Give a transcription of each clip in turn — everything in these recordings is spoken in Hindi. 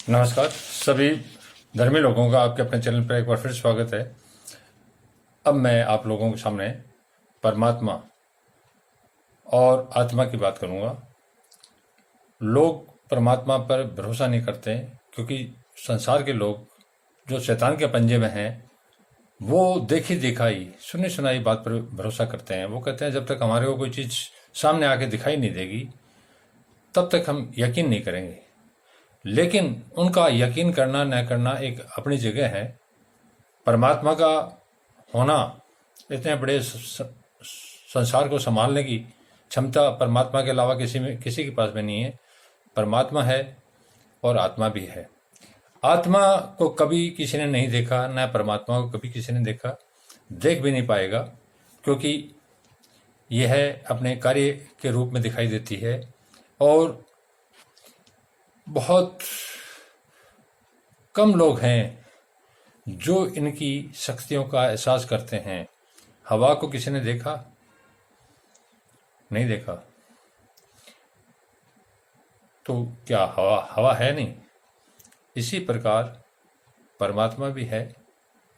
नमस्कार सभी धर्मी लोगों का आपके अपने चैनल पर एक बार फिर स्वागत है। अब मैं आप लोगों के सामने परमात्मा और आत्मा की बात करूंगा। लोग परमात्मा पर भरोसा नहीं करते क्योंकि संसार के लोग जो शैतान के पंजे में हैं वो देखी दिखाई सुनी सुनाई बात पर भरोसा करते हैं। वो कहते हैं जब तक हमारे को कोई चीज़ सामने आके दिखाई नहीं देगी तब तक हम यकीन नहीं करेंगे। लेकिन उनका यकीन करना न करना एक अपनी जगह है। परमात्मा का होना, इतने बड़े संसार को संभालने की क्षमता परमात्मा के अलावा किसी के पास में नहीं है। परमात्मा है और आत्मा भी है। आत्मा को कभी किसी ने नहीं देखा, न परमात्मा को कभी किसी ने देखा, देख भी नहीं पाएगा, क्योंकि यह अपने कार्य के रूप में दिखाई देती है और बहुत कम लोग हैं जो इनकी शक्तियों का एहसास करते हैं। हवा को किसी ने देखा? नहीं देखा। तो क्या हवा है नहीं? इसी प्रकार परमात्मा भी है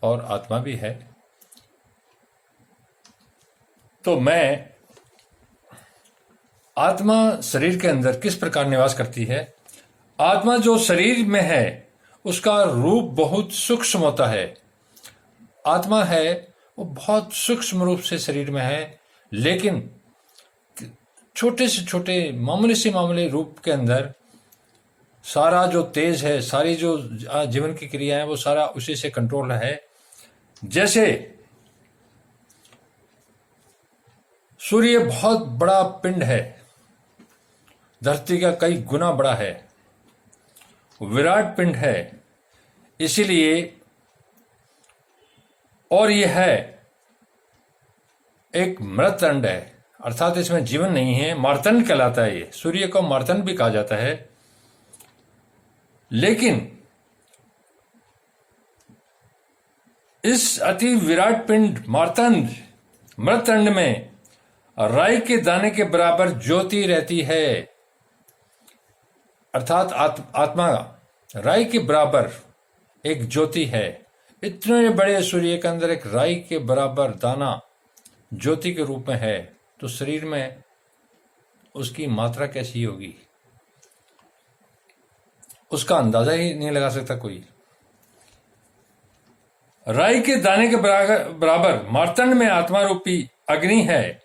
और आत्मा भी है। तो मैं आत्मा शरीर के अंदर किस प्रकार निवास करती है? आत्मा जो शरीर में है उसका रूप बहुत सूक्ष्म होता है। आत्मा है वो बहुत सूक्ष्म रूप से शरीर में है, लेकिन छोटे से छोटे मामूली से मामूली रूप के अंदर सारा जो तेज है, सारी जो जीवन की क्रिया है वो सारा उसी से कंट्रोल है। जैसे सूर्य बहुत बड़ा पिंड है, धरती का कई गुना बड़ा है, विराट पिंड है, इसीलिए और यह है एक मृत अंड है, अर्थात इसमें जीवन नहीं है। मार्तंड कहलाता है। ये सूर्य को मार्तंड भी कहा जाता है। लेकिन इस अति विराट पिंड मार्तंड मृत अंड में राई के दाने के बराबर ज्योति रहती है, अर्थात आत्मा राई के बराबर एक ज्योति है। इतने बड़े सूर्य के अंदर एक राई के बराबर दाना ज्योति के रूप में है, तो शरीर में उसकी मात्रा कैसी होगी उसका अंदाजा ही नहीं लगा सकता कोई। राई के दाने के बराबर मार्तंड में आत्मा रूपी अग्नि है।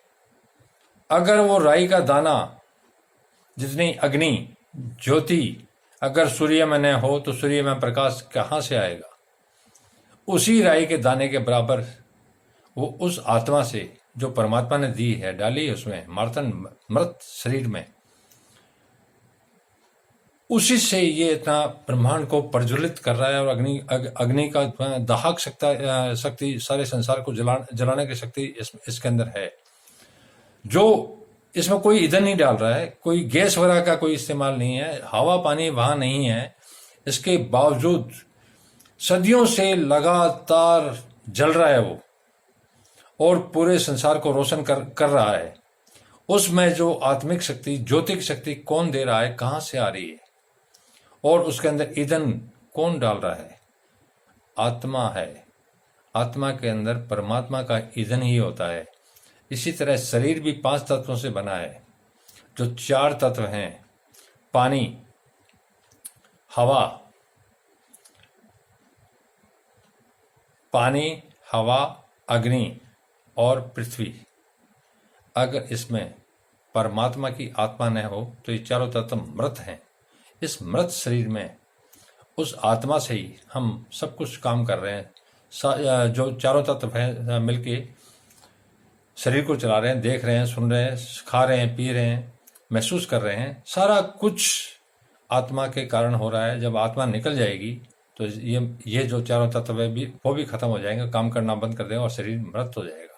अगर वो राई का दाना जितनी अग्नि ज्योति अगर सूर्य में न हो तो सूर्य में प्रकाश कहाँ से आएगा? उसी राई के दाने के बराबर वो उस आत्मा से जो परमात्मा ने दी है, डाली है उसमें मार्तंड मृत शरीर में, उसी से ये इतना ब्रह्मांड को प्रज्वलित कर रहा है। और अग्नि का दाहक शक्ति सारे संसार को जलाने की शक्ति इसके अंदर है। जो इसमें कोई ईंधन नहीं डाल रहा है, कोई गैस वगैरह का कोई इस्तेमाल नहीं है, हवा पानी वहां नहीं है, इसके बावजूद सदियों से लगातार जल रहा है वो और पूरे संसार को रोशन कर रहा है। उसमें जो आत्मिक शक्ति, ज्योतिक शक्ति कौन दे रहा है, कहां से आ रही है और उसके अंदर ईंधन कौन डाल रहा है? आत्मा है। आत्मा के अंदर परमात्मा का ईंधन ही होता है। इसी तरह शरीर भी 5 तत्वों से बना है, जो 4 तत्व हैं: पानी, हवा, अग्नि और पृथ्वी। अगर इसमें परमात्मा की आत्मा न हो तो ये चारों तत्व मृत हैं। इस मृत शरीर में उस आत्मा से ही हम सब कुछ काम कर रहे हैं। जो चारों तत्व हैं मिलके शरीर को चला रहे हैं, देख रहे हैं, सुन रहे हैं, खा रहे हैं, पी रहे हैं, महसूस कर रहे हैं। सारा कुछ आत्मा के कारण हो रहा है। जब आत्मा निकल जाएगी तो ये जो चारों तत्व है वो भी खत्म हो जाएंगे, काम करना बंद कर देंगे और शरीर मृत हो जाएगा।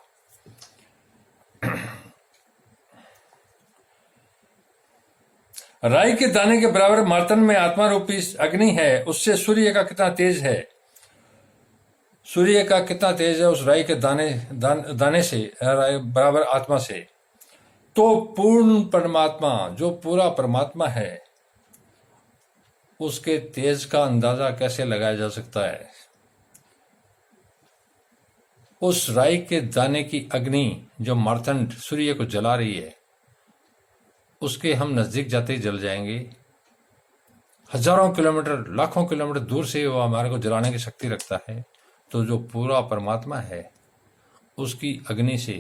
राई के दाने के बराबर मार्तंड में आत्मा रूपी अग्नि है। उससे सूर्य का कितना तेज है, सूर्य का कितना तेज है उस राई के दाने से बराबर आत्मा से। तो पूर्ण परमात्मा जो पूरा परमात्मा है उसके तेज का अंदाजा कैसे लगाया जा सकता है? उस राई के दाने की अग्नि जो मार्तंड सूर्य को जला रही है, उसके हम नजदीक जाते ही जल जाएंगे। हजारों किलोमीटर, लाखों किलोमीटर दूर से वो हमारे को जलाने की शक्ति रखता है। तो जो पूरा परमात्मा है, उसकी अग्नि से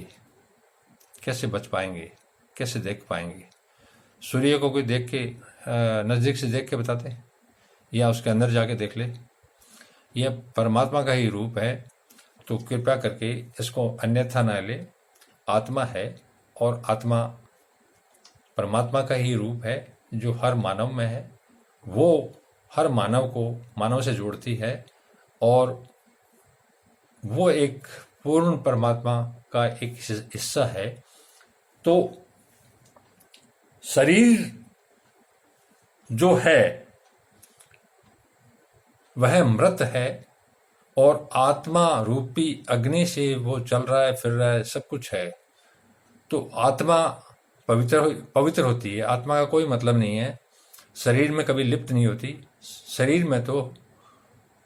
कैसे बच पाएंगे, कैसे देख पाएंगे? सूर्य को कोई देख के नज़दीक से देख के बताते, या उसके अंदर जाके देख ले? यह परमात्मा का ही रूप है। तो कृपया करके इसको अन्यथा न ले। आत्मा है और आत्मा परमात्मा का ही रूप है जो हर मानव में है। वो हर मानव को मानव से जोड़ती है और वो एक पूर्ण परमात्मा का एक हिस्सा है। तो शरीर जो है वह मृत है और आत्मा रूपी अग्नि से वो चल रहा है, फिर रहा है, सब कुछ है। तो आत्मा पवित्र होती है। आत्मा का कोई मतलब नहीं है, शरीर में कभी लिप्त नहीं होती। शरीर में तो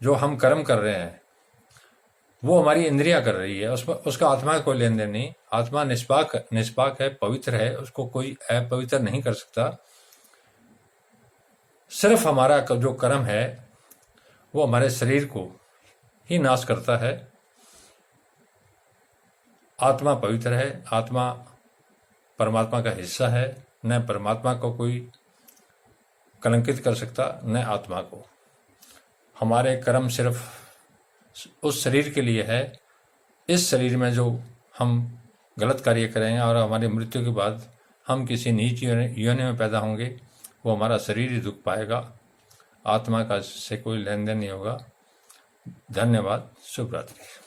जो हम कर्म कर रहे हैं वो हमारी इंद्रियां कर रही है, उसका आत्मा का कोई लेन देन नहीं। आत्मा निष्पाक है, पवित्र है, उसको कोई अपवित्र नहीं कर सकता। सिर्फ हमारा जो कर्म है वो हमारे शरीर को ही नाश करता है। आत्मा पवित्र है, आत्मा परमात्मा का हिस्सा है। न परमात्मा को कोई कलंकित कर सकता, न आत्मा को। हमारे कर्म सिर्फ उस शरीर के लिए है। इस शरीर में जो हम गलत कार्य करेंगे और हमारी मृत्यु के बाद हम किसी नीच योनि में पैदा होंगे, वो हमारा शरीर ही दुख पाएगा। आत्मा का से कोई लेन देन नहीं होगा। धन्यवाद। शुभ रात्रि।